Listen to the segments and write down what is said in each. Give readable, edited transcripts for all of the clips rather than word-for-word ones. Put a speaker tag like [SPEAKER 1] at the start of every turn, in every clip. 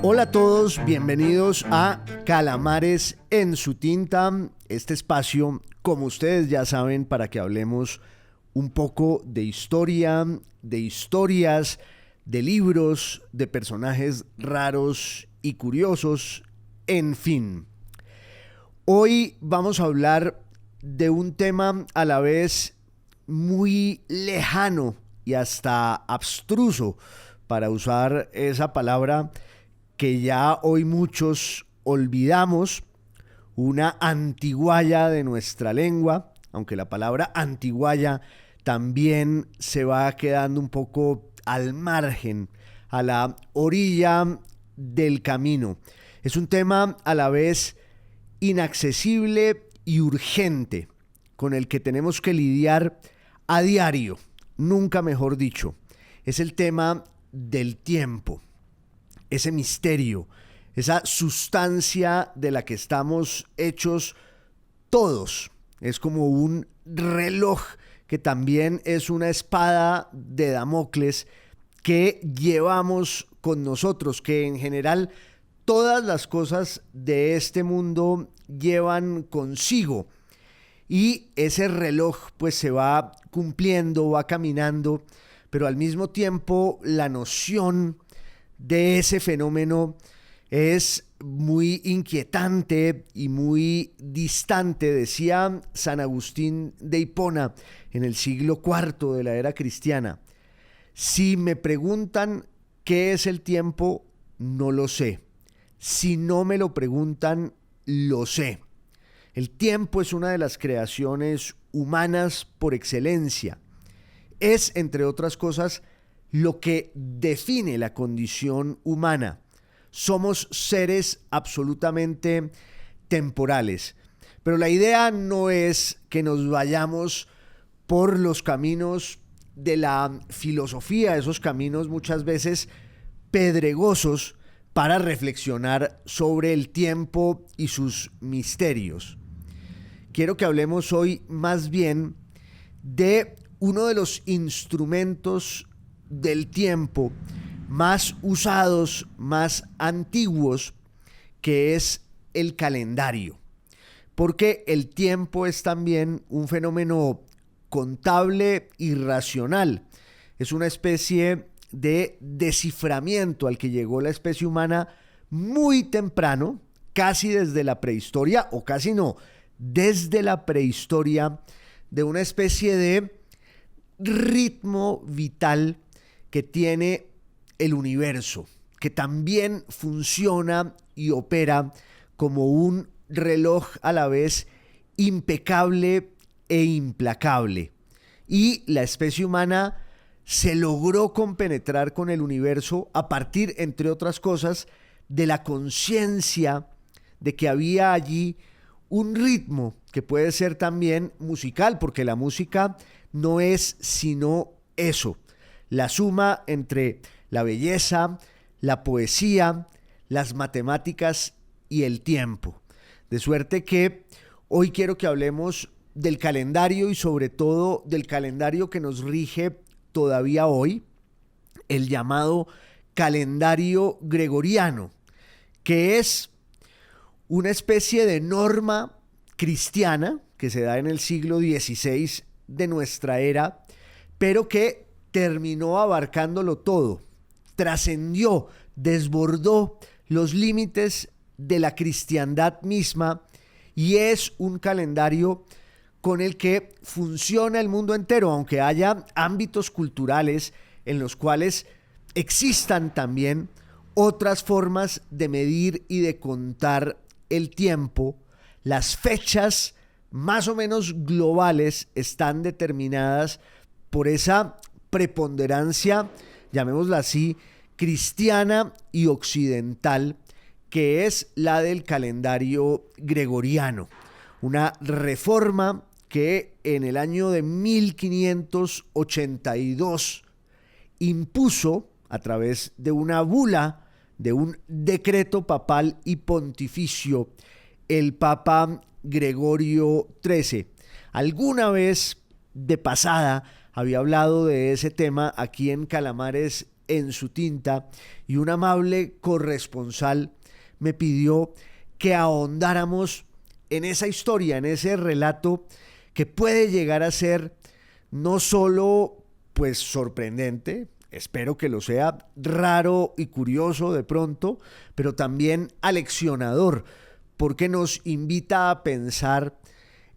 [SPEAKER 1] Hola a todos, bienvenidos a Calamares en su tinta, este espacio, como ustedes ya saben, para que hablemos un poco de historia, de historias, de libros, de personajes raros y curiosos, en fin. Hoy vamos a hablar de un tema a la vez muy lejano y hasta abstruso, para usar esa palabra que ya hoy muchos olvidamos, una antiguaya de nuestra lengua, aunque la palabra antiguaya también se va quedando un poco al margen, a la orilla del camino. Es un tema a la vez inaccesible y urgente, con el que tenemos que lidiar a diario, nunca mejor dicho. Es el tema del tiempo, ese misterio, esa sustancia de la que estamos hechos todos. Es como un reloj que también es una espada de Damocles que llevamos con nosotros, que en general todas las cosas de este mundo llevan consigo. Y ese reloj pues se va cumpliendo, va caminando, pero al mismo tiempo la noción de ese fenómeno es muy inquietante y muy distante. Decía San Agustín de Hipona en el siglo IV de la era cristiana: si me preguntan qué es el tiempo, no lo sé. Si no me lo preguntan, lo sé. El tiempo es una de las creaciones humanas por excelencia. Es, entre otras cosas, lo que define la condición humana. Somos seres absolutamente temporales. Pero la idea no es que nos vayamos por los caminos de la filosofía, esos caminos muchas veces pedregosos, para reflexionar sobre el tiempo y sus misterios. Quiero que hablemos hoy más bien de uno de los instrumentos del tiempo más usados, más antiguos, que es el calendario. Porque el tiempo es también un fenómeno contable y racional. Es una especie de desciframiento al que llegó la especie humana muy temprano, casi desde la prehistoria, o casi no, desde la prehistoria, de una especie de ritmo vital que tiene el universo, que también funciona y opera como un reloj a la vez impecable e implacable. Y la especie humana se logró compenetrar con el universo a partir, entre otras cosas, de la conciencia de que había allí un ritmo que puede ser también musical, porque la música no es sino eso, la suma entre la belleza, la poesía, las matemáticas y el tiempo. De suerte que hoy quiero que hablemos del calendario y sobre todo del calendario que nos rige todavía hoy, el llamado calendario gregoriano, que es una especie de norma cristiana que se da en el siglo XVI de nuestra era, pero que terminó abarcándolo todo, trascendió, desbordó los límites de la cristiandad misma y es un calendario con el que funciona el mundo entero, aunque haya ámbitos culturales en los cuales existan también otras formas de medir y de contar el tiempo. Las fechas más o menos globales están determinadas por esa preponderancia, llamémosla así, cristiana y occidental, que es la del calendario gregoriano. Una reforma que en el año de 1582 impuso a través de una bula, de un decreto papal y pontificio, el Papa Gregorio XIII. Alguna vez de pasada había hablado de ese tema aquí en Calamares en su tinta y un amable corresponsal me pidió que ahondáramos en esa historia, en ese relato que puede llegar a ser no solo pues sorprendente, espero que lo sea, raro y curioso de pronto, pero también aleccionador, porque nos invita a pensar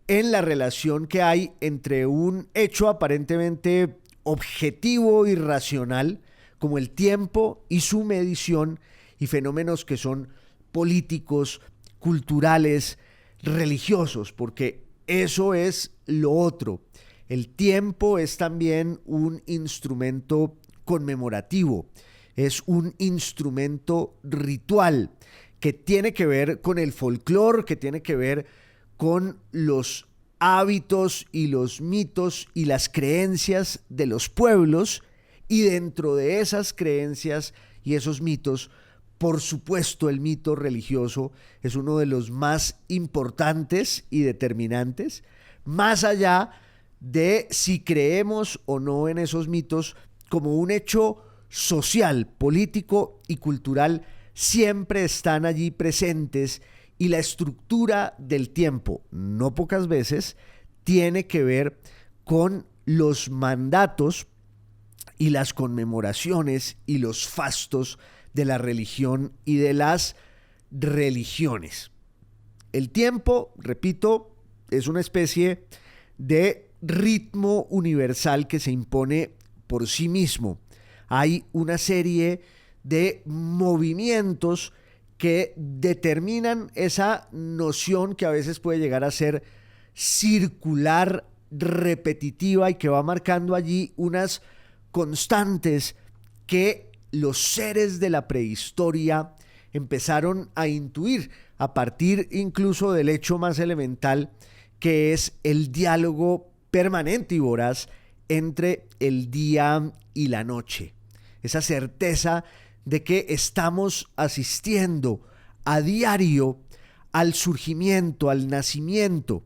[SPEAKER 1] en la relación que hay entre un hecho aparentemente objetivo y racional, como el tiempo y su medición, y fenómenos que son políticos, culturales, religiosos, porque eso es lo otro. El tiempo es también un instrumento conmemorativo, es un instrumento ritual que tiene que ver con el folclore, que tiene que ver con los hábitos y los mitos y las creencias de los pueblos, y dentro de esas creencias y esos mitos, por supuesto, el mito religioso es uno de los más importantes y determinantes, más allá de si creemos o no en esos mitos como un hecho social, político y cultural, siempre están allí presentes, y la estructura del tiempo, no pocas veces, tiene que ver con los mandatos y las conmemoraciones y los fastos de la religión y de las religiones. El tiempo, repito, es una especie de ritmo universal que se impone por sí mismo. Hay una serie de movimientos que determinan esa noción que a veces puede llegar a ser circular, repetitiva, y que va marcando allí unas constantes que los seres de la prehistoria empezaron a intuir a partir incluso del hecho más elemental, que es el diálogo permanente y voraz entre el día y la noche. Esa certeza de que estamos asistiendo a diario al surgimiento, al nacimiento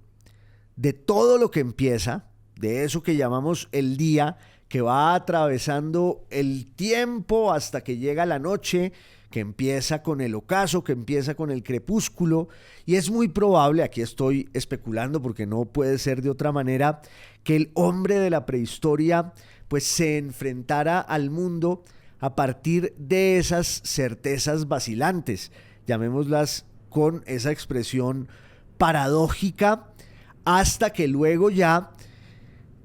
[SPEAKER 1] de todo lo que empieza, de eso que llamamos el día, que va atravesando el tiempo hasta que llega la noche, que empieza con el ocaso, que empieza con el crepúsculo, y es muy probable, aquí estoy especulando porque no puede ser de otra manera, que el hombre de la prehistoria pues se enfrentara al mundo a partir de esas certezas vacilantes, llamémoslas con esa expresión paradójica, hasta que luego ya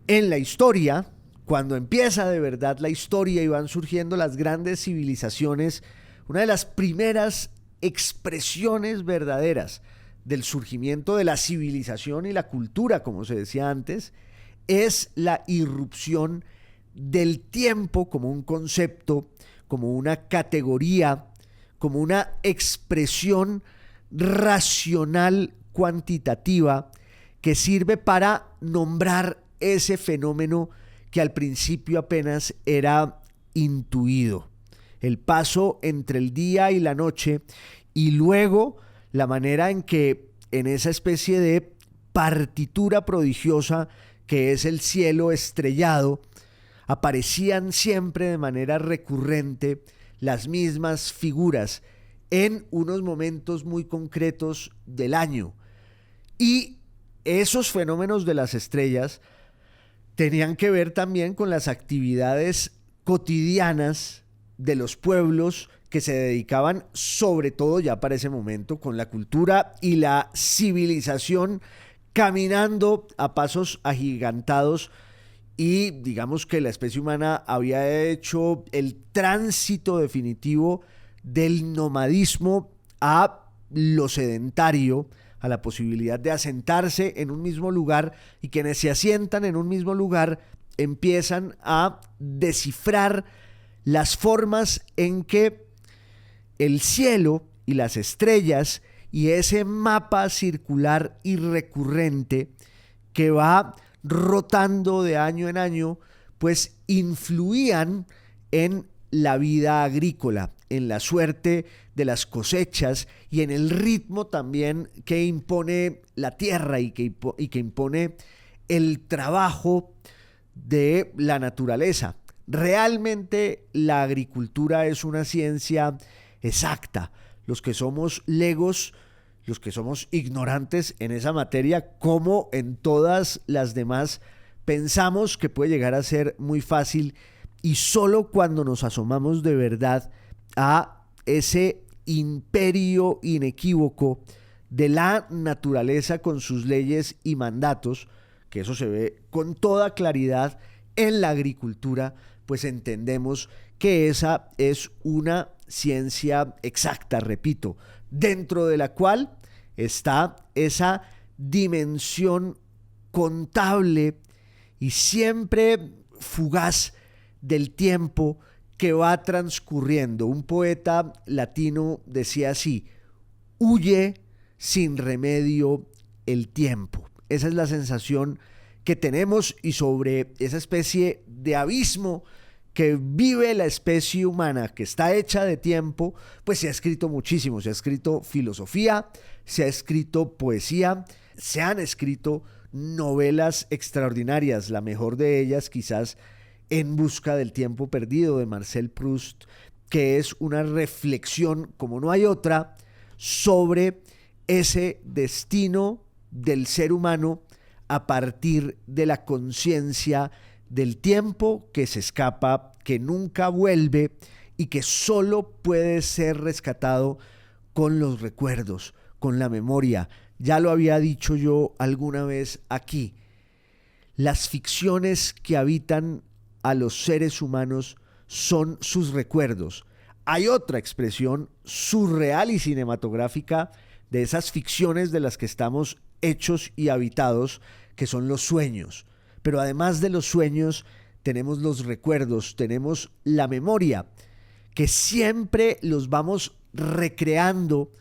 [SPEAKER 1] en la historia, cuando empieza de verdad la historia y van surgiendo las grandes civilizaciones, una de las primeras expresiones verdaderas del surgimiento de la civilización y la cultura, como se decía antes, es la irrupción del tiempo como un concepto, como una categoría, como una expresión racional cuantitativa que sirve para nombrar ese fenómeno que al principio apenas era intuido. El paso entre el día y la noche, y luego la manera en que en esa especie de partitura prodigiosa que es el cielo estrellado, aparecían siempre de manera recurrente las mismas figuras en unos momentos muy concretos del año. Y esos fenómenos de las estrellas tenían que ver también con las actividades cotidianas de los pueblos que se dedicaban, sobre todo ya para ese momento, con la cultura y la civilización caminando a pasos agigantados, y digamos que la especie humana había hecho el tránsito definitivo del nomadismo a lo sedentario, a la posibilidad de asentarse en un mismo lugar, y quienes se asientan en un mismo lugar empiezan a descifrar las formas en que el cielo y las estrellas y ese mapa circular y recurrente que va rotando de año en año, pues influían en la vida agrícola, en la suerte de las cosechas y en el ritmo también que impone la tierra y que impone el trabajo de la naturaleza. Realmente la agricultura es una ciencia exacta. Los que somos legos, los que somos ignorantes en esa materia, como en todas las demás, pensamos que puede llegar a ser muy fácil, y solo cuando nos asomamos de verdad a ese imperio inequívoco de la naturaleza con sus leyes y mandatos, que eso se ve con toda claridad en la agricultura, pues entendemos que esa es una ciencia exacta, repito, dentro de la cual está esa dimensión contable y siempre fugaz del tiempo que va transcurriendo. Un poeta latino decía así: huye sin remedio el tiempo. Esa es la sensación que tenemos, y sobre esa especie de abismo que vive la especie humana, que está hecha de tiempo, pues se ha escrito muchísimo. Se ha escrito filosofía, se ha escrito poesía, se han escrito novelas extraordinarias. La mejor de ellas quizás En busca del tiempo perdido, de Marcel Proust, que es una reflexión como no hay otra sobre ese destino del ser humano a partir de la conciencia del tiempo que se escapa, que nunca vuelve y que solo puede ser rescatado con los recuerdos, con la memoria. Ya lo había dicho yo alguna vez aquí: las ficciones que habitan a los seres humanos son sus recuerdos. Hay otra expresión surreal y cinematográfica de esas ficciones de las que estamos hechos y habitados, que son los sueños. Pero además de los sueños, tenemos los recuerdos, tenemos la memoria, que siempre los vamos recreando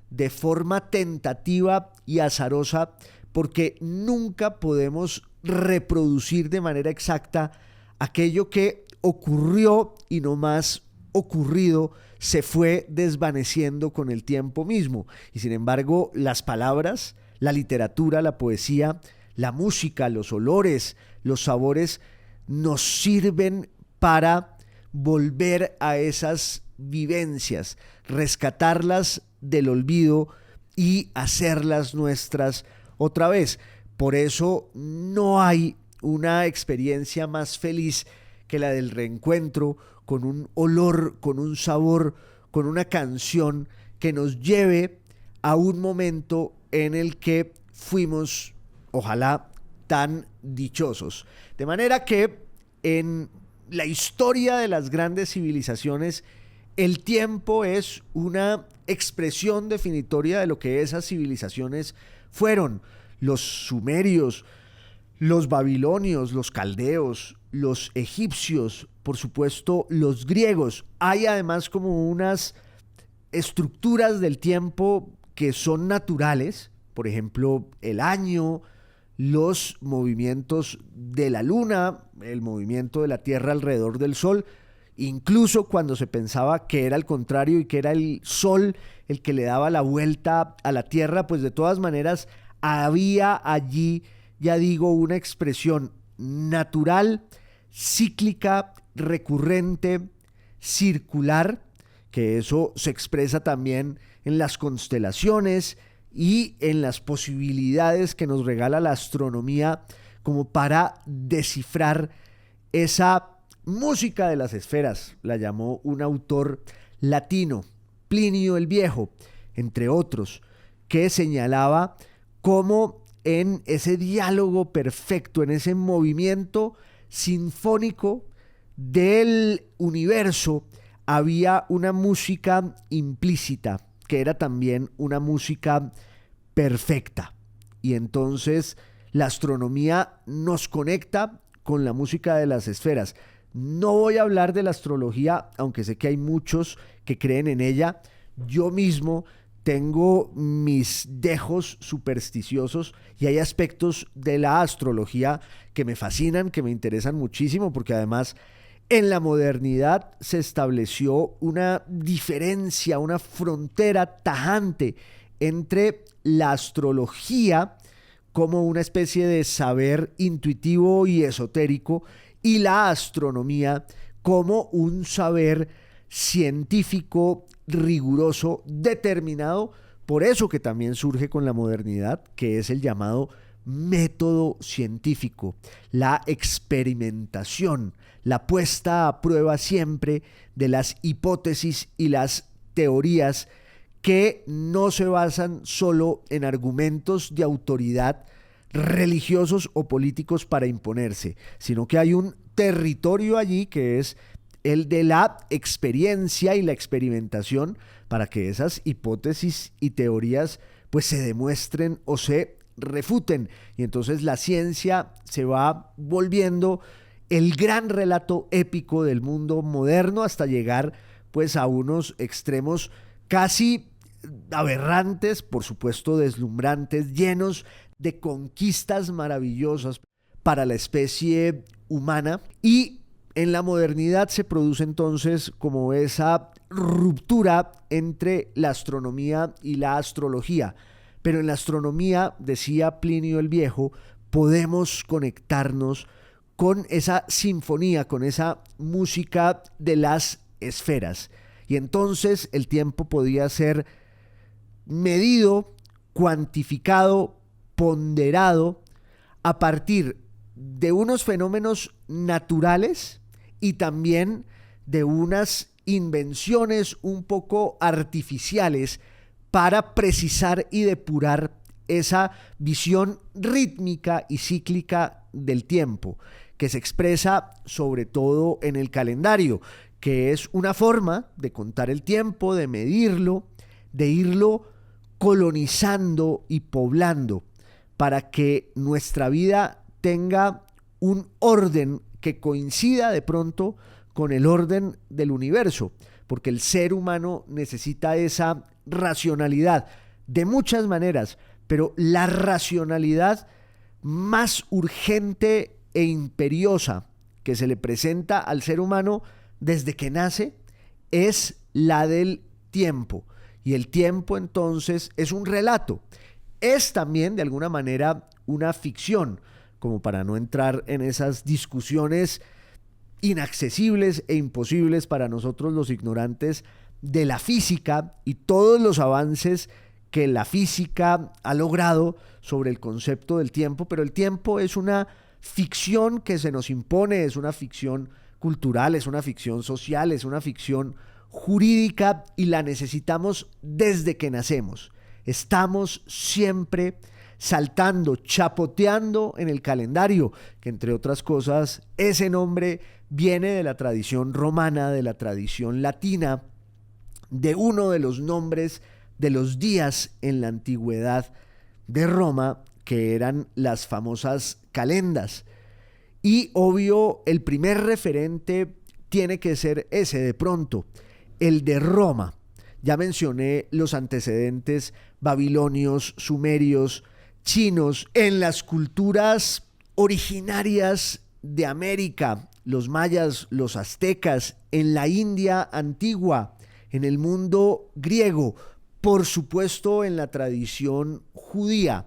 [SPEAKER 1] de forma tentativa y azarosa, porque nunca podemos reproducir de manera exacta aquello que ocurrió, y no más ocurrido se fue desvaneciendo con el tiempo mismo. Y sin embargo, las palabras, la literatura, la poesía, la música, los olores, los sabores nos sirven para volver a esas vivencias, rescatarlas del olvido y hacerlas nuestras otra vez. Por eso no hay una experiencia más feliz que la del reencuentro con un olor, con un sabor, con una canción que nos lleve a un momento en el que fuimos, ojalá, tan dichosos. De manera que en la historia de las grandes civilizaciones, el tiempo es una expresión definitoria de lo que esas civilizaciones fueron. Los sumerios, los babilonios, los caldeos, los egipcios, por supuesto los griegos. Hay además como unas estructuras del tiempo que son naturales, por ejemplo el año, los movimientos de la luna, el movimiento de la Tierra alrededor del Sol. Incluso cuando se pensaba que era el contrario y que era el Sol el que le daba la vuelta a la Tierra, pues de todas maneras había allí, ya digo, una expresión natural, cíclica, recurrente, circular, que eso se expresa también en las constelaciones y en las posibilidades que nos regala la astronomía como para descifrar esa música de las esferas. La llamó un autor latino, Plinio el Viejo, entre otros, que señalaba cómo en ese diálogo perfecto, en ese movimiento sinfónico del universo, había una música implícita, que era también una música perfecta. Y entonces la astronomía nos conecta con la música de las esferas. No voy a hablar de la astrología, aunque sé que hay muchos que creen en ella. Yo mismo tengo mis dejos supersticiosos, y hay aspectos de la astrología que me fascinan, que me interesan muchísimo, porque además en la modernidad se estableció una diferencia, una frontera tajante entre la astrología como una especie de saber intuitivo y esotérico, y la astronomía como un saber científico, riguroso, determinado, por eso que también surge con la modernidad, que es el llamado método científico, la experimentación, la puesta a prueba siempre de las hipótesis y las teorías que no se basan solo en argumentos de autoridad religiosos o políticos para imponerse, sino que hay un territorio allí que es el de la experiencia y la experimentación para que esas hipótesis y teorías pues se demuestren o se refuten. Y entonces la ciencia se va volviendo el gran relato épico del mundo moderno hasta llegar pues a unos extremos casi aberrantes, por supuesto deslumbrantes, llenos de conquistas maravillosas para la especie humana. Y en la modernidad se produce entonces como esa ruptura entre la astronomía y la astrología. Pero en la astronomía, decía Plinio el Viejo, podemos conectarnos con esa sinfonía, con esa música de las esferas. Y entonces el tiempo podía ser medido, cuantificado, ponderado a partir de unos fenómenos naturales y también de unas invenciones un poco artificiales para precisar y depurar esa visión rítmica y cíclica del tiempo, que se expresa sobre todo en el calendario, que es una forma de contar el tiempo, de medirlo, de irlo colonizando y poblando para que nuestra vida tenga un orden que coincida de pronto con el orden del universo, porque el ser humano necesita esa racionalidad de muchas maneras, pero la racionalidad más urgente e imperiosa que se le presenta al ser humano desde que nace es la del tiempo. Y el tiempo entonces es un relato, es también de alguna manera una ficción, como para no entrar en esas discusiones inaccesibles e imposibles para nosotros los ignorantes de la física y todos los avances que la física ha logrado sobre el concepto del tiempo, pero el tiempo es una ficción que se nos impone, es una ficción cultural, es una ficción social, es una ficción jurídica y la necesitamos desde que nacemos. Estamos siempre saltando, chapoteando en el calendario, que entre otras cosas ese nombre viene de la tradición romana, de la tradición latina, de uno de los nombres de los días en la antigüedad de Roma, que eran las famosas calendas. Y obvio, el primer referente tiene que ser ese de pronto, el de Roma. Ya mencioné los antecedentes babilonios, sumerios, chinos, en las culturas originarias de América, los mayas, los aztecas, en la India antigua, en el mundo griego, por supuesto en la tradición judía.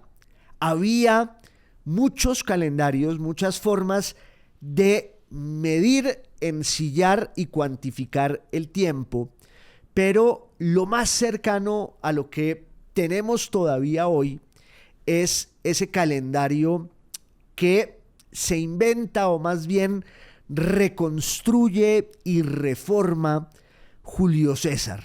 [SPEAKER 1] Había muchos calendarios, muchas formas de medir, ensillar y cuantificar el tiempo, pero lo más cercano a lo que tenemos todavía hoy es ese calendario que se inventa o más bien reconstruye y reforma Julio César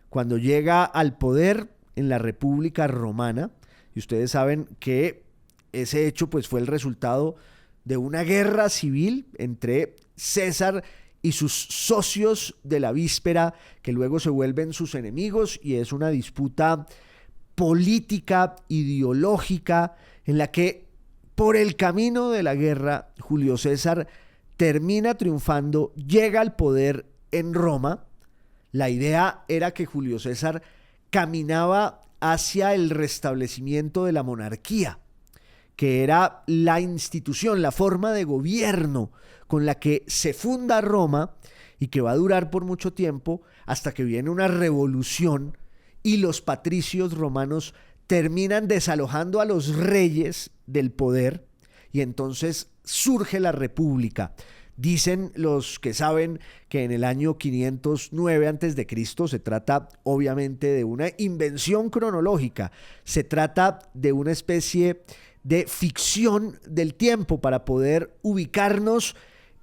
[SPEAKER 1] cuando llega al poder en la República Romana. Y ustedes saben que ese hecho pues fue el resultado de una guerra civil entre César y sus socios de la víspera, que luego se vuelven sus enemigos, y es una disputa política, ideológica, en la que por el camino de la guerra Julio César termina triunfando, llega al poder en Roma. La idea era que Julio César caminaba hacia el restablecimiento de la monarquía, que era la institución, la forma de gobierno con la que se funda Roma y que va a durar por mucho tiempo hasta que viene una revolución y los patricios romanos terminan desalojando a los reyes del poder y entonces surge la república. Dicen los que saben que en el año 509 a.C. se trata obviamente de una invención cronológica, se trata de una especie de ficción del tiempo para poder ubicarnos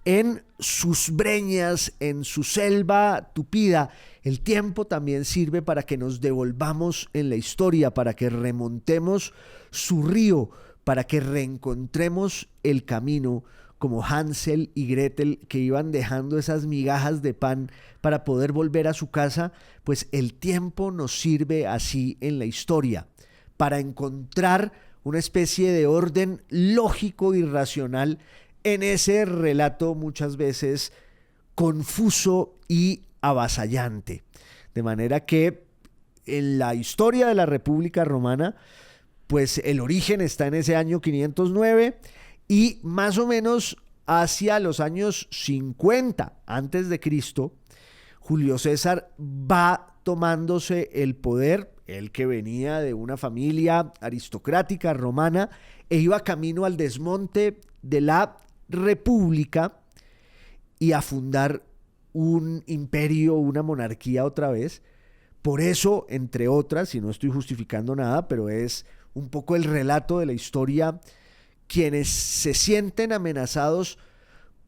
[SPEAKER 1] en sus breñas, en su selva tupida. El tiempo también sirve para que nos devolvamos en la historia, para que remontemos su río, para que reencontremos el camino, como Hansel y Gretel, que iban dejando esas migajas de pan para poder volver a su casa. Pues el tiempo nos sirve así en la historia, para encontrar una especie de orden lógico y racional en ese relato muchas veces confuso y avasallante. De manera que en la historia de la República Romana, pues el origen está en ese año 509 y más o menos hacia los años 50 antes de Cristo, Julio César va tomándose el poder, él que venía de una familia aristocrática romana e iba camino al desmonte de la República y a fundar un imperio, una monarquía otra vez. Por eso, entre otras, y no estoy justificando nada, pero es un poco el relato de la historia, quienes se sienten amenazados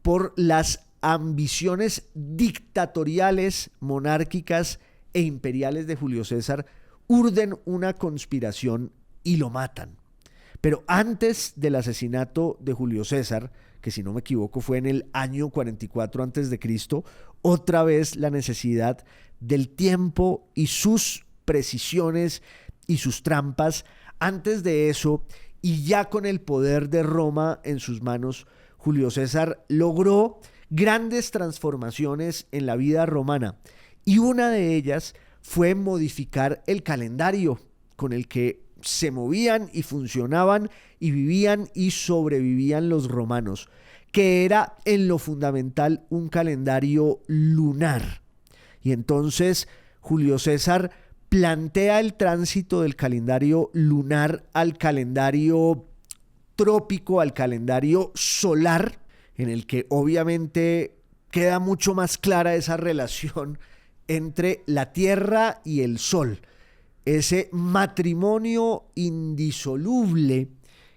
[SPEAKER 1] por las ambiciones dictatoriales, monárquicas e imperiales de Julio César, urden una conspiración y lo matan. Pero antes del asesinato de Julio César, que si no me equivoco fue en el año 44 a.C., otra vez la necesidad del tiempo y sus precisiones y sus trampas. Antes de eso, y ya con el poder de Roma en sus manos, Julio César logró grandes transformaciones en la vida romana, y una de ellas fue modificar el calendario con el que se movían y funcionaban y vivían y sobrevivían los romanos, que era en lo fundamental un calendario lunar. Y entonces Julio César plantea el tránsito del calendario lunar al calendario trópico, al calendario solar, en el que obviamente queda mucho más clara esa relación entre la Tierra y el Sol, ese matrimonio indisoluble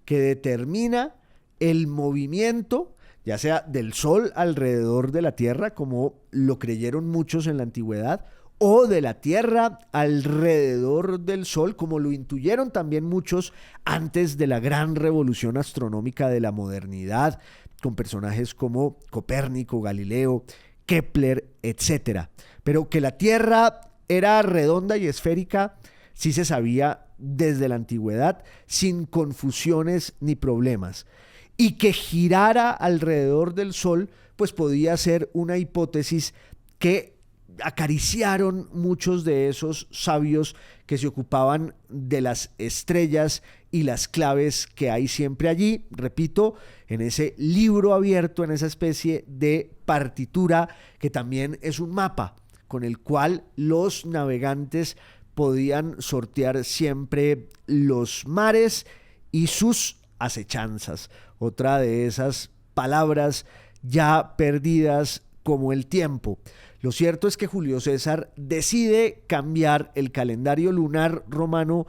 [SPEAKER 1] que determina el movimiento, ya sea del Sol alrededor de la Tierra, como lo creyeron muchos en la antigüedad, o de la Tierra alrededor del Sol, como lo intuyeron también muchos antes de la gran revolución astronómica de la modernidad, con personajes como Copérnico, Galileo, Kepler, etc. Pero que la Tierra era redonda y esférica sí se sabía desde la antigüedad, sin confusiones ni problemas. Y que girara alrededor del Sol, pues podía ser una hipótesis que acariciaron muchos de esos sabios que se ocupaban de las estrellas y las claves que hay siempre allí, repito, en ese libro abierto, en esa especie de partitura que también es un mapa con el cual los navegantes podían sortear siempre los mares y sus acechanzas. Otra de esas palabras ya perdidas como el tiempo. Lo cierto es que Julio César decide cambiar el calendario lunar romano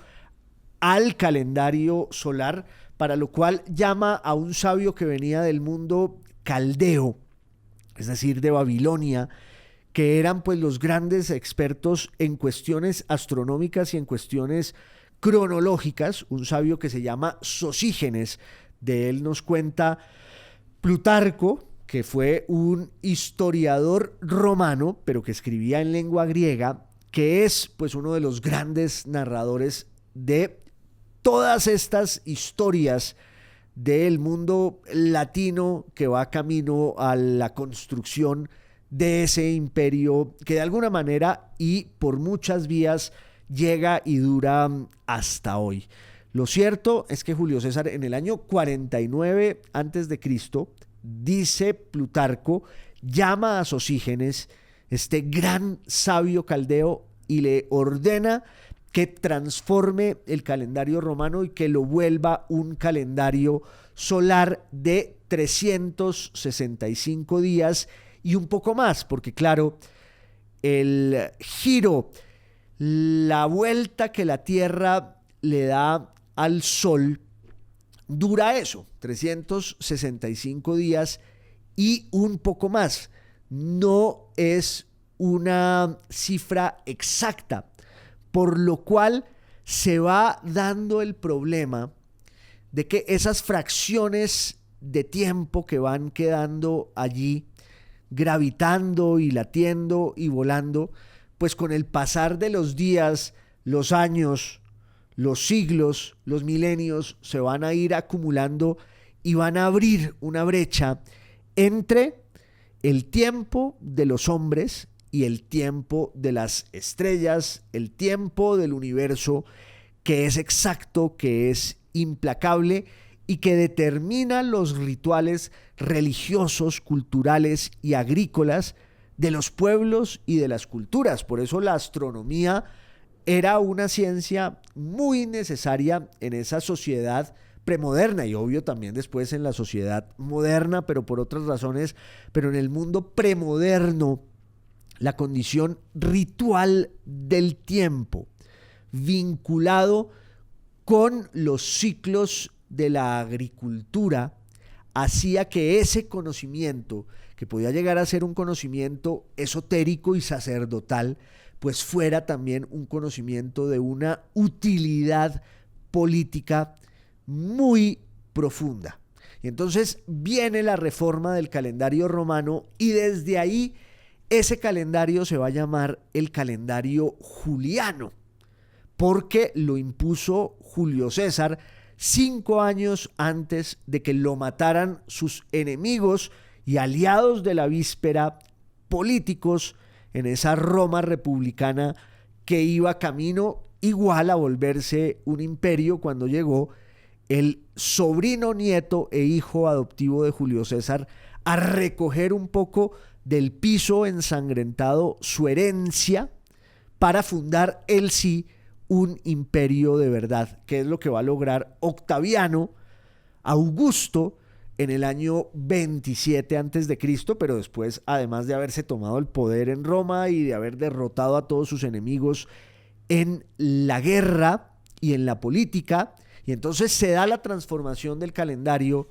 [SPEAKER 1] al calendario solar, para lo cual llama a un sabio que venía del mundo caldeo, es decir, de Babilonia, que eran pues los grandes expertos en cuestiones astronómicas y en cuestiones cronológicas, un sabio que se llama Sosígenes. De él nos cuenta Plutarco, que fue un historiador romano, pero que escribía en lengua griega, que es pues uno de los grandes narradores de todas estas historias del mundo latino que va camino a la construcción de ese imperio que de alguna manera y por muchas vías llega y dura hasta hoy. Lo cierto es que Julio César en el año 49 a.C., dice Plutarco, llama a Sosígenes, este gran sabio caldeo, y le ordena que transforme el calendario romano y que lo vuelva un calendario solar de 365 días y un poco más, porque claro, el giro, la vuelta que la Tierra le da al Sol, dura eso, 365 días y un poco más. No es una cifra exacta, por lo cual se va dando el problema de que esas fracciones de tiempo que van quedando allí, gravitando y latiendo y volando, pues con el pasar de los días, los años, los siglos, los milenios, se van a ir acumulando y van a abrir una brecha entre el tiempo de los hombres y el tiempo de las estrellas, el tiempo del universo, que es exacto, que es implacable y que determina los rituales religiosos, culturales y agrícolas de los pueblos y de las culturas. Por eso la astronomía era una ciencia muy necesaria en esa sociedad premoderna y obvio también después en la sociedad moderna, pero por otras razones. Pero en el mundo premoderno, la condición ritual del tiempo vinculado con los ciclos de la agricultura hacía que ese conocimiento, que podía llegar a ser un conocimiento esotérico y sacerdotal, pues fuera también un conocimiento de una utilidad política muy profunda. Y entonces viene la reforma del calendario romano y desde ahí ese calendario se va a llamar el calendario juliano, porque lo impuso Julio César 5 años antes de que lo mataran sus enemigos y aliados de la víspera, políticos en esa Roma republicana que iba camino igual a volverse un imperio cuando llegó el sobrino, nieto e hijo adoptivo de Julio César a recoger un poco del piso ensangrentado su herencia para fundar él sí un imperio de verdad, que es lo que va a lograr Octaviano Augusto en el año 27 antes de Cristo, pero después, además de haberse tomado el poder en Roma y de haber derrotado a todos sus enemigos en la guerra y en la política, y entonces se da la transformación del calendario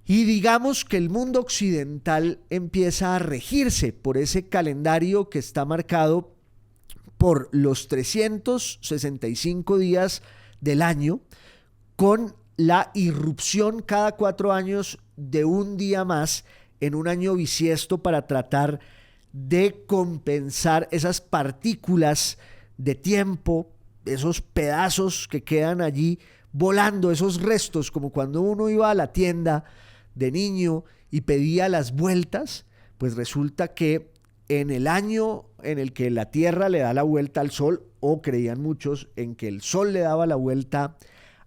[SPEAKER 1] y digamos que el mundo occidental empieza a regirse por ese calendario que está marcado por los 365 días del año, con la irrupción cada 4 años de un día más en un año bisiesto para tratar de compensar esas partículas de tiempo, esos pedazos que quedan allí volando, esos restos, como cuando uno iba a la tienda de niño y pedía las vueltas, pues resulta que en el año en el que la Tierra le da la vuelta al Sol, o creían muchos en que el Sol le daba la vuelta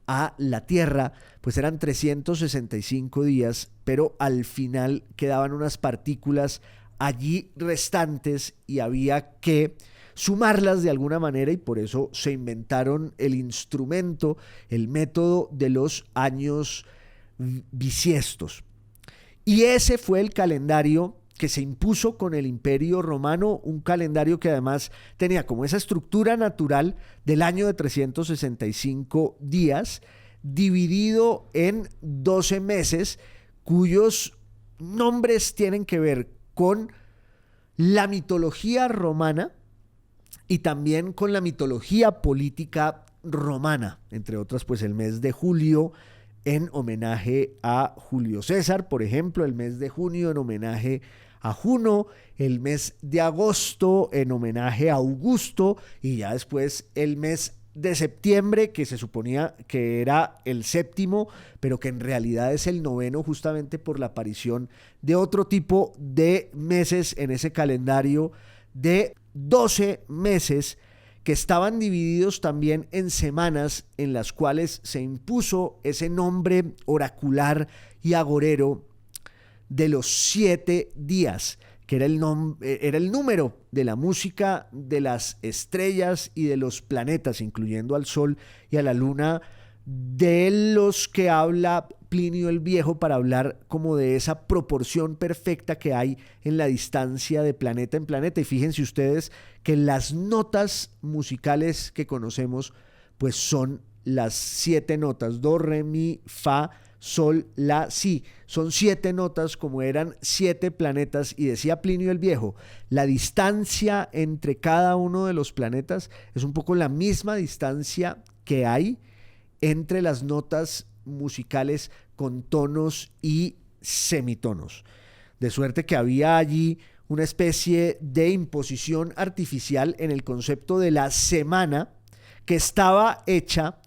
[SPEAKER 1] a la Tierra, pues eran 365 días, pero al final quedaban unas partículas allí restantes y había que sumarlas de alguna manera y por eso se inventaron el instrumento, el método de los años bisiestos. Y ese fue el calendario que se impuso con el Imperio Romano, un calendario que además tenía como esa estructura natural del año de 365 días, dividido en 12 meses, cuyos nombres tienen que ver con la mitología romana y también con la mitología política romana, entre otras pues el mes de julio en homenaje a Julio César, por ejemplo, el mes de junio en homenaje a Juno, el mes de agosto en homenaje a Augusto y ya después el mes de septiembre, que se suponía que era el séptimo, pero que en realidad es el noveno justamente por la aparición de otro tipo de meses en ese calendario de 12 meses que estaban divididos también en semanas en las cuales se impuso ese nombre oracular y agorero de los 7 días, que era era el número de la música de las estrellas y de los planetas, incluyendo al Sol y a la Luna, de los que habla Plinio el Viejo para hablar como de esa proporción perfecta que hay en la distancia de planeta en planeta. Y fíjense ustedes que las notas musicales que conocemos pues son las 7 notas: do, re, mi, fa, sol, la, si. Son 7 notas como eran 7 planetas, y decía Plinio el Viejo, la distancia entre cada uno de los planetas es un poco la misma distancia que hay entre las notas musicales con tonos y semitonos. De suerte que había allí una especie de imposición artificial en el concepto de la semana, que estaba hecha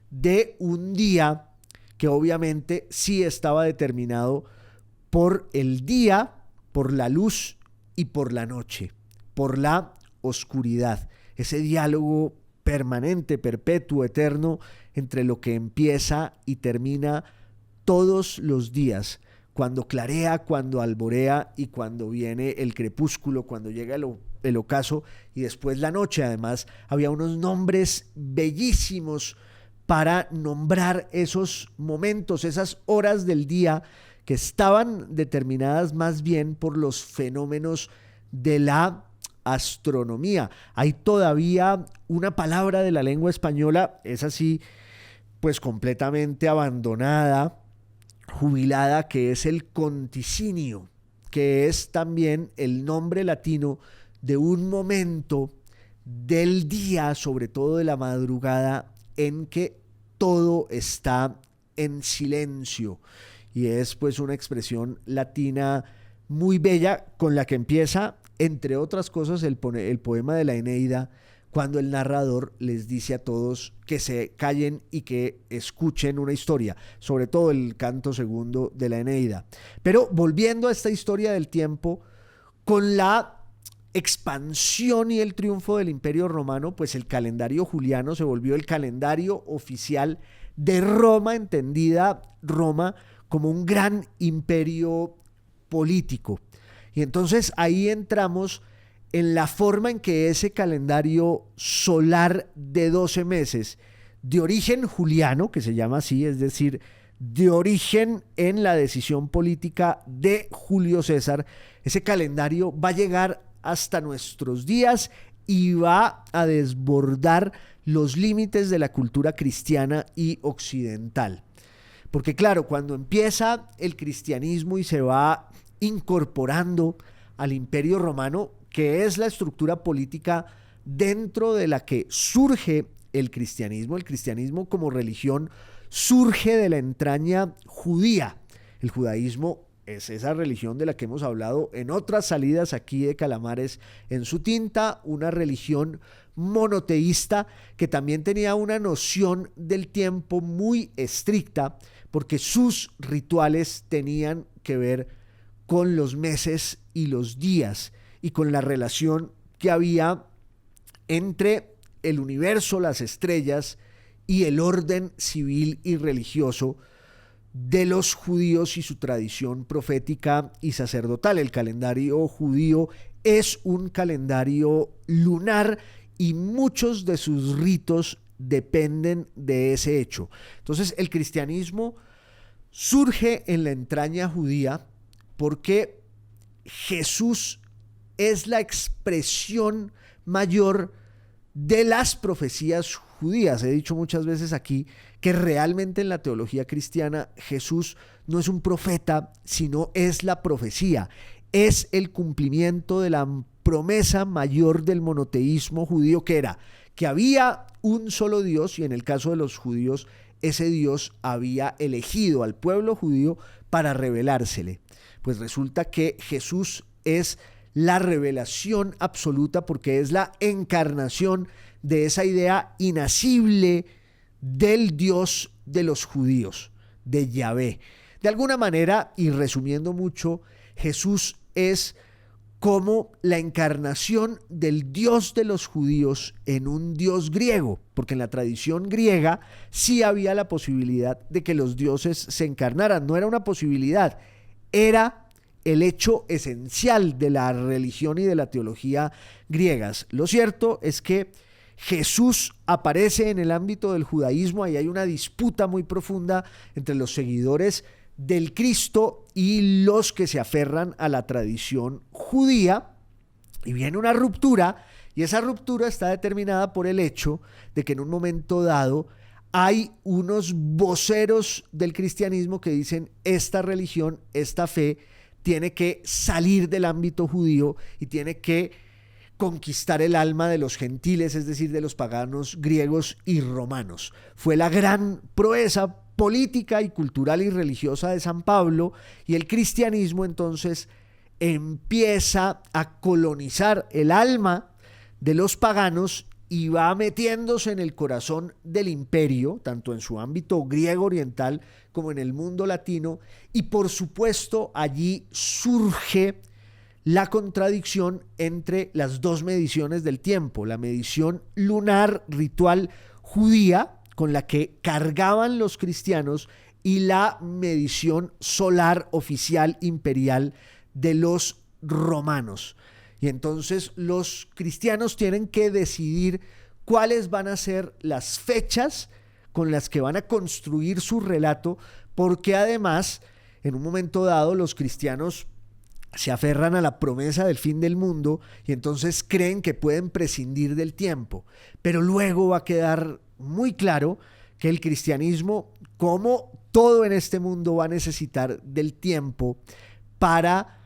[SPEAKER 1] de un día que obviamente sí estaba determinado por el día, por la luz y por la noche, por la oscuridad. Ese diálogo permanente, perpetuo, eterno, entre lo que empieza y termina todos los días, cuando clarea, cuando alborea y cuando viene el crepúsculo, cuando llega el ocaso y después la noche. Además, había unos nombres bellísimos para nombrar esos momentos, esas horas del día que estaban determinadas más bien por los fenómenos de la astronomía. Hay todavía una palabra de la lengua española, es así, pues completamente abandonada, jubilada, que es el conticinio, que es también el nombre latino de un momento del día, sobre todo de la madrugada, en que todo está en silencio, y es pues una expresión latina muy bella con la que empieza, entre otras cosas, el poema de la Eneida, cuando el narrador les dice a todos que se callen y que escuchen una historia, sobre todo el canto segundo de la Eneida. Pero volviendo a esta historia del tiempo, con la expansión y el triunfo del Imperio Romano, pues el calendario juliano se volvió el calendario oficial de Roma, entendida Roma como un gran imperio político. Y entonces ahí entramos en la forma en que ese calendario solar de 12 meses, de origen juliano, que se llama así, es decir, de origen en la decisión política de Julio César, ese calendario va a llegar hasta nuestros días y va a desbordar los límites de la cultura cristiana y occidental. Porque claro, cuando empieza el cristianismo y se va incorporando al Imperio Romano, que es la estructura política dentro de la que surge el cristianismo como religión surge de la entraña judía. El judaísmo es esa religión de la que hemos hablado en otras salidas aquí de Calamares en su tinta, una religión monoteísta que también tenía una noción del tiempo muy estricta, porque sus rituales tenían que ver con los meses y los días y con la relación que había entre el universo, las estrellas y el orden civil y religioso de los judíos y su tradición profética y sacerdotal. El calendario judío es un calendario lunar y muchos de sus ritos dependen de ese hecho. Entonces, el cristianismo surge en la entraña judía porque Jesús es la expresión mayor de las profecías judías. He dicho muchas veces aquí que realmente en la teología cristiana Jesús no es un profeta, sino es la profecía, es el cumplimiento de la promesa mayor del monoteísmo judío, que era que había un solo Dios, y en el caso de los judíos ese Dios había elegido al pueblo judío para revelársele. Pues resulta que Jesús es la revelación absoluta, porque es la encarnación de esa idea inacible del Dios de los judíos, de Yahvé. De alguna manera, y resumiendo mucho, Jesús es como la encarnación del Dios de los judíos en un Dios griego, porque en la tradición griega sí había la posibilidad de que los dioses se encarnaran. No era una posibilidad, era el hecho esencial de la religión y de la teología griegas. Lo cierto es que Jesús aparece en el ámbito del judaísmo. Ahí hay una disputa muy profunda entre los seguidores del Cristo y los que se aferran a la tradición judía, y viene una ruptura, y esa ruptura está determinada por el hecho de que en un momento dado hay unos voceros del cristianismo que dicen: esta religión, esta fe tiene que salir del ámbito judío y tiene que conquistar el alma de los gentiles, es decir, de los paganos griegos y romanos. Fue la gran proeza política y cultural y religiosa de San Pablo, y el cristianismo entonces empieza a colonizar el alma de los paganos y va metiéndose en el corazón del imperio, tanto en su ámbito griego oriental como en el mundo latino, y por supuesto allí surge la contradicción entre las dos mediciones del tiempo: la medición lunar ritual judía, con la que cargaban los cristianos, y la medición solar oficial imperial de los romanos. Y entonces los cristianos tienen que decidir cuáles van a ser las fechas con las que van a construir su relato, porque además, en un momento dado, los cristianos se aferran a la promesa del fin del mundo y entonces creen que pueden prescindir del tiempo. Pero luego va a quedar muy claro que el cristianismo, como todo en este mundo, va a necesitar del tiempo para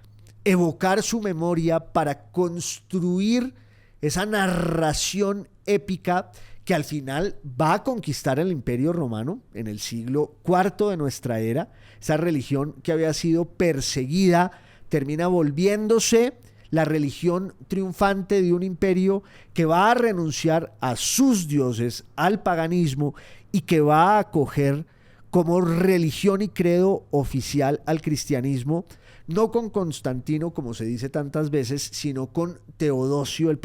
[SPEAKER 1] evocar su memoria, para construir esa narración épica que al final va a conquistar el Imperio Romano en el siglo IV de nuestra era. Esa religión que había sido perseguida termina volviéndose la religión triunfante de un imperio que va a renunciar a sus dioses, al paganismo, y que va a acoger como religión y credo oficial al cristianismo, no con Constantino, como se dice tantas veces, sino con Teodosio I.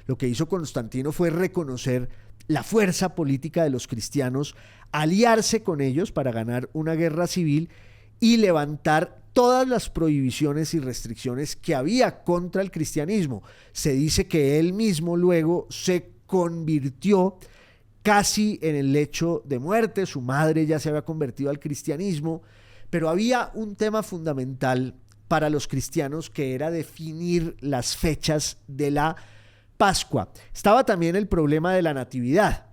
[SPEAKER 1] Lo que hizo Constantino fue reconocer la fuerza política de los cristianos, aliarse con ellos para ganar una guerra civil y levantar todas las prohibiciones y restricciones que había contra el cristianismo. Se dice que él mismo luego se convirtió casi en el lecho de muerte. Su madre ya se había convertido al cristianismo, pero había un tema fundamental para los cristianos, que era definir las fechas de la Pascua. Estaba también el problema de la natividad,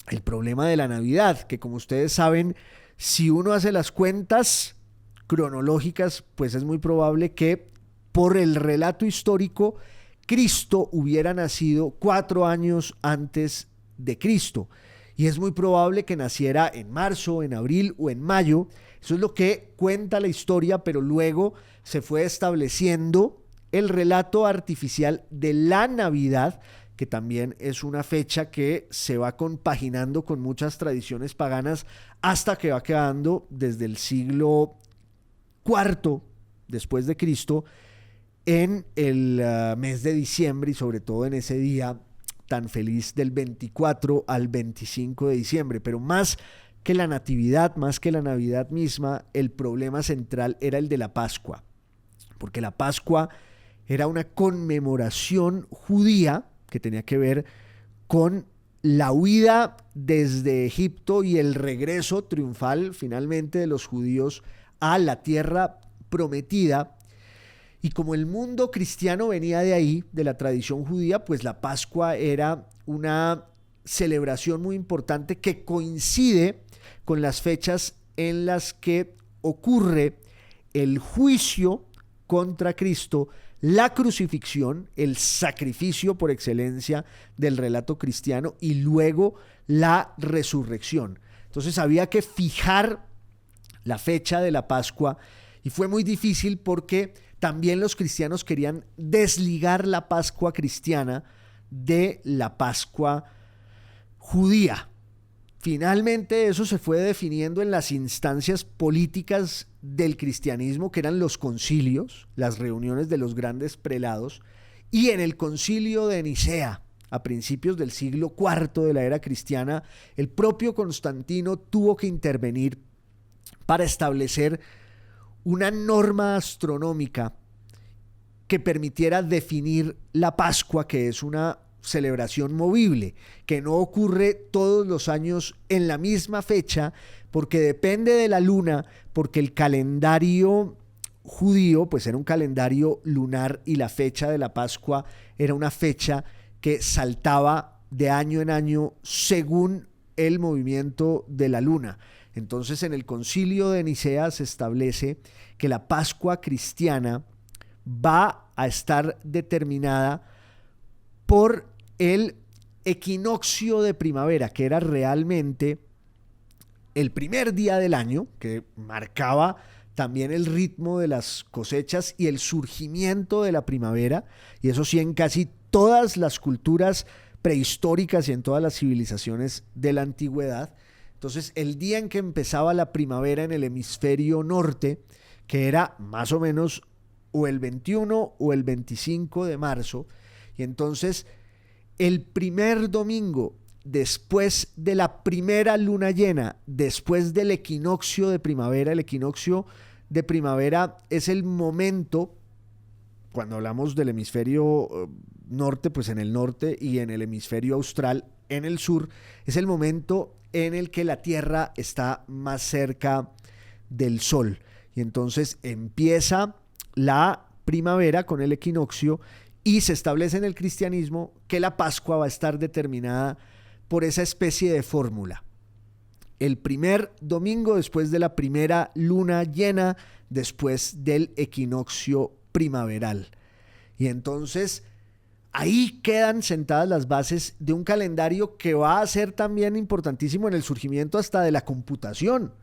[SPEAKER 1] el problema de la Navidad, que, como ustedes saben, si uno hace las cuentas cronológicas, pues es muy probable que por el relato histórico Cristo hubiera nacido 4 años antes de Cristo, y es muy probable que naciera en marzo, en abril o en mayo. Eso es lo que cuenta la historia, pero luego se fue estableciendo el relato artificial de la Navidad, que también es una fecha que se va compaginando con muchas tradiciones paganas hasta que va quedando desde el siglo IV después de Cristo en el mes de diciembre, y sobre todo en ese día tan feliz del 24 al 25 de diciembre. Pero más que la natividad, más que la Navidad misma, el problema central era el de la Pascua, porque la Pascua era una conmemoración judía que tenía que ver con la huida desde Egipto y el regreso triunfal finalmente de los judíos a la tierra prometida. Y como el mundo cristiano venía de ahí, de la tradición judía, pues la Pascua era una celebración muy importante que coincide con las fechas en las que ocurre el juicio contra Cristo, la crucifixión, el sacrificio por excelencia del relato cristiano, y luego la resurrección. Entonces había que fijar la fecha de la Pascua, y fue muy difícil porque también los cristianos querían desligar la Pascua cristiana de la Pascua judía. Finalmente eso se fue definiendo en las instancias políticas del cristianismo, que eran los concilios, las reuniones de los grandes prelados, y en el concilio de Nicea, a principios del siglo IV de la era cristiana, el propio Constantino tuvo que intervenir para establecer una norma astronómica que permitiera definir la Pascua, que es una celebración movible, que no ocurre todos los años en la misma fecha, porque depende de la luna, porque el calendario judío pues era un calendario lunar y la fecha de la Pascua era una fecha que saltaba de año en año según el movimiento de la luna. Entonces, en el Concilio de Nicea se establece que la Pascua cristiana va a estar determinada por el equinoccio de primavera, que era realmente el primer día del año, que marcaba también el ritmo de las cosechas y el surgimiento de la primavera, y eso sí en casi todas las culturas prehistóricas y en todas las civilizaciones de la antigüedad. Entonces, el día en que empezaba la primavera en el hemisferio norte, que era más o menos o el 21 o el 25 de marzo, y entonces el primer domingo después de la primera luna llena, después del equinoccio de primavera, el equinoccio de primavera es el momento, cuando hablamos del hemisferio norte, pues en el norte, y en el hemisferio austral, en el sur, es el momento en el que la Tierra está más cerca del Sol. Y entonces empieza la primavera con el equinoccio y se establece en el cristianismo que la Pascua va a estar determinada por esa especie de fórmula. El primer domingo después de la primera luna llena, después del equinoccio primaveral. Y entonces ahí quedan sentadas las bases de un calendario que va a ser también importantísimo en el surgimiento hasta de la computación,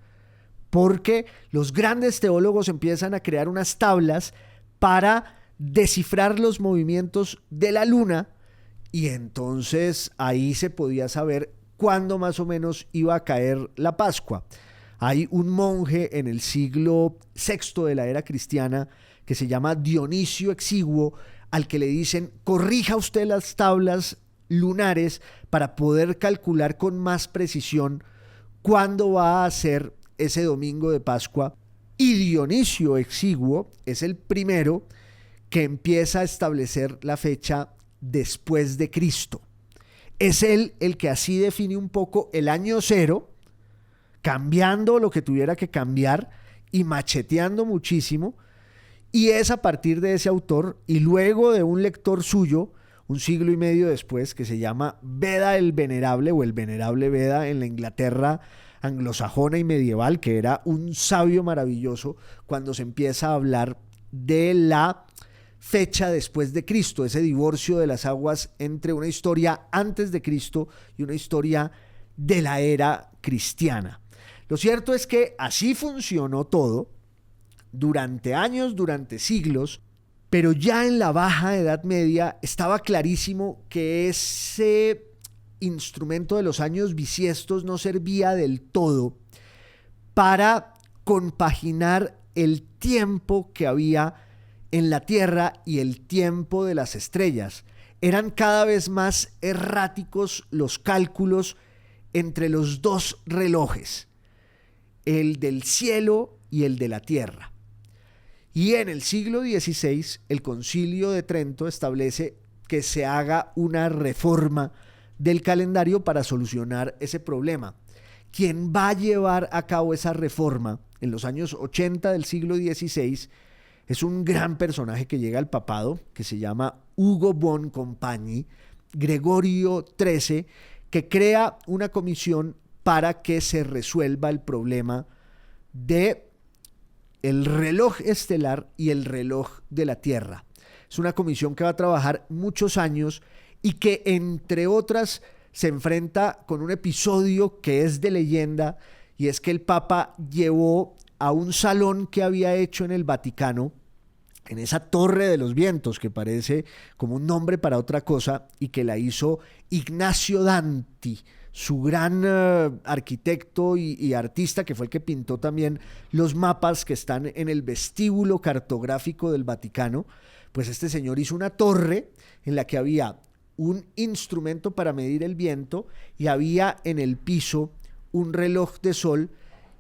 [SPEAKER 1] porque los grandes teólogos empiezan a crear unas tablas para descifrar los movimientos de la luna, y entonces ahí se podía saber cuándo más o menos iba a caer la Pascua. Hay un monje en el siglo VI de la era cristiana que se llama Dionisio Exiguo, al que le dicen: corrija usted las tablas lunares para poder calcular con más precisión cuándo va a ser ese domingo de Pascua. Y Dionisio Exiguo es el primero que empieza a establecer la fecha después de Cristo. Es él el que así define un poco el año cero, cambiando lo que tuviera que cambiar y macheteando muchísimo. Y es a partir de ese autor y luego de un lector suyo, un siglo y medio después, que se llama Beda el Venerable, o el Venerable Beda, en la Inglaterra anglosajona y medieval, que era un sabio maravilloso, cuando se empieza a hablar de la fecha después de Cristo, ese divorcio de las aguas entre una historia antes de Cristo y una historia de la era cristiana. Lo cierto es que así funcionó todo durante años, durante siglos, pero ya en la Baja Edad Media estaba clarísimo que ese instrumento de los años bisiestos no servía del todo para compaginar el tiempo que había en la Tierra y el tiempo de las estrellas. Eran cada vez más erráticos los cálculos entre los dos relojes, el del cielo y el de la Tierra. Y en el siglo XVI, el Concilio de Trento establece que se haga una reforma del calendario para solucionar ese problema. Quien va a llevar a cabo esa reforma en los años 80 del siglo XVI es un gran personaje que llega al papado, que se llama Ugo Buon Compagni, Gregorio XIII, que crea una comisión para que se resuelva el problema de el reloj estelar y el reloj de la Tierra. Es una comisión que va a trabajar muchos años y que, entre otras, se enfrenta con un episodio que es de leyenda, y es que el Papa llevó a un salón que había hecho en el Vaticano, en esa Torre de los Vientos, que parece como un nombre para otra cosa, y que la hizo Ignacio Danti, su gran arquitecto y artista, que fue el que pintó también los mapas que están en el vestíbulo cartográfico del Vaticano. Pues este señor hizo una torre en la que había un instrumento para medir el viento y había en el piso un reloj de sol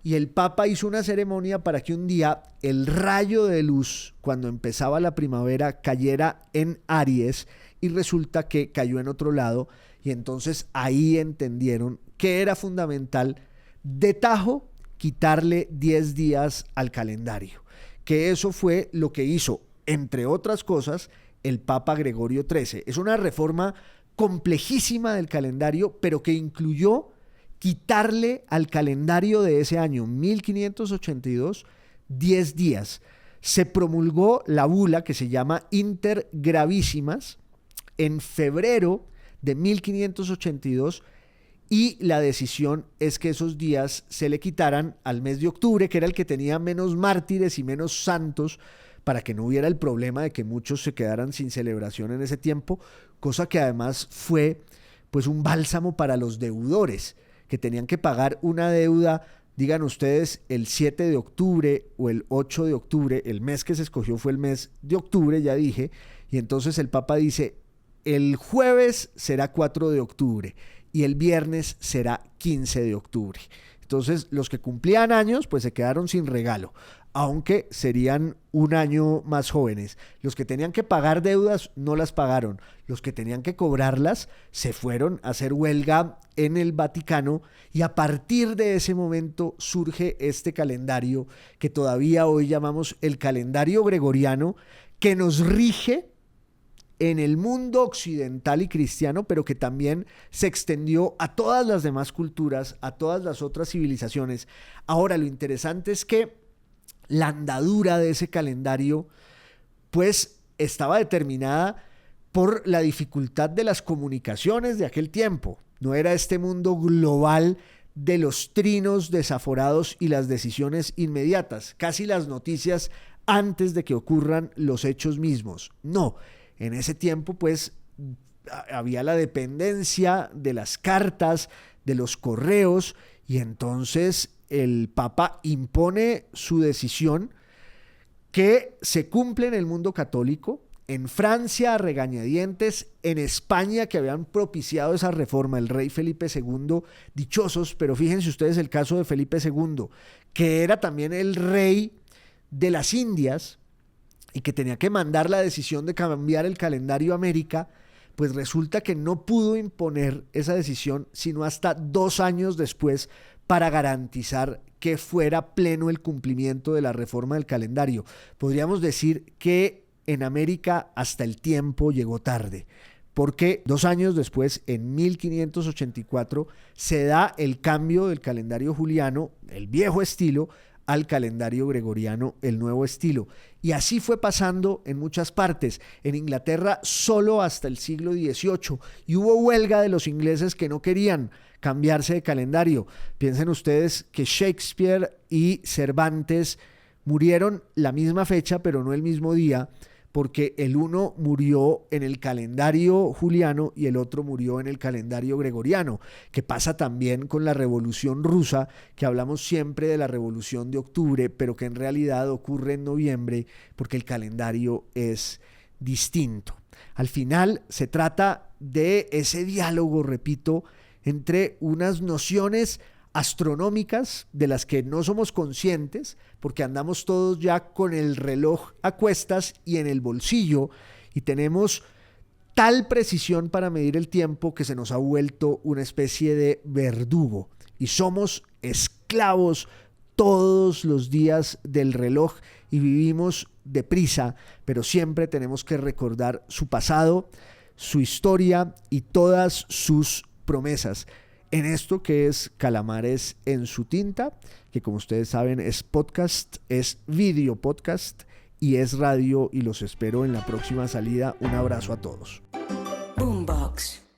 [SPEAKER 1] y el Papa hizo una ceremonia para que un día el rayo de luz, cuando empezaba la primavera, cayera en Aries, y resulta que cayó en otro lado, y entonces ahí entendieron que era fundamental de tajo quitarle 10 días al calendario, que eso fue lo que hizo, entre otras cosas, el Papa Gregorio XIII. Es una reforma complejísima del calendario, pero que incluyó quitarle al calendario de ese año 1582 10 días. Se promulgó la bula que se llama Inter Gravissimas en febrero de 1582, y la decisión es que esos días se le quitaran al mes de octubre, que era el que tenía menos mártires y menos santos, para que no hubiera el problema de que muchos se quedaran sin celebración en ese tiempo, cosa que además fue pues un bálsamo para los deudores, que tenían que pagar una deuda, digan ustedes, el 7 de octubre o el 8 de octubre, el mes que se escogió fue el mes de octubre, ya dije, y entonces el Papa dice, el jueves será 4 de octubre y el viernes será 15 de octubre. Entonces los que cumplían años pues se quedaron sin regalo, aunque serían un año más jóvenes. Los que tenían que pagar deudas no las pagaron. Los que tenían que cobrarlas se fueron a hacer huelga en el Vaticano, y a partir de ese momento surge este calendario que todavía hoy llamamos el calendario gregoriano, que nos rige en el mundo occidental y cristiano, pero que también se extendió a todas las demás culturas, a todas las otras civilizaciones. Ahora, lo interesante es que la andadura de ese calendario pues estaba determinada por la dificultad de las comunicaciones de aquel tiempo. No era este mundo global de los trinos desaforados y las decisiones inmediatas, casi las noticias antes de que ocurran los hechos mismos. No, en ese tiempo pues había la dependencia de las cartas, de los correos, y entonces el Papa impone su decisión, que se cumple en el mundo católico, en Francia a regañadientes, en España, que habían propiciado esa reforma, el rey Felipe II, dichosos, pero fíjense ustedes el caso de Felipe II, que era también el rey de las Indias y que tenía que mandar la decisión de cambiar el calendario a América, pues resulta que no pudo imponer esa decisión sino hasta 2 años después, para garantizar que fuera pleno el cumplimiento de la reforma del calendario. Podríamos decir que en América hasta el tiempo llegó tarde, porque 2 años después, en 1584, se da el cambio del calendario juliano, el viejo estilo, al calendario gregoriano, el nuevo estilo. Y así fue pasando en muchas partes. En Inglaterra solo hasta el siglo XVIII, y hubo huelga de los ingleses que no querían cambiarse de calendario. Piensen ustedes que Shakespeare y Cervantes murieron la misma fecha, pero no el mismo día, porque el uno murió en el calendario juliano y el otro murió en el calendario gregoriano, que pasa también con la Revolución Rusa, que hablamos siempre de la Revolución de Octubre, pero que en realidad ocurre en noviembre, porque el calendario es distinto. Al final se trata de ese diálogo, repito, entre unas nociones astronómicas de las que no somos conscientes, porque andamos todos ya con el reloj a cuestas y en el bolsillo, y tenemos tal precisión para medir el tiempo que se nos ha vuelto una especie de verdugo, y somos esclavos todos los días del reloj y vivimos deprisa, pero siempre tenemos que recordar su pasado, su historia y todas sus promesas en esto que es Calamares en su tinta, que como ustedes saben es podcast, es video podcast y es radio, y los espero en la próxima salida. Un abrazo a todos.
[SPEAKER 2] Boombox.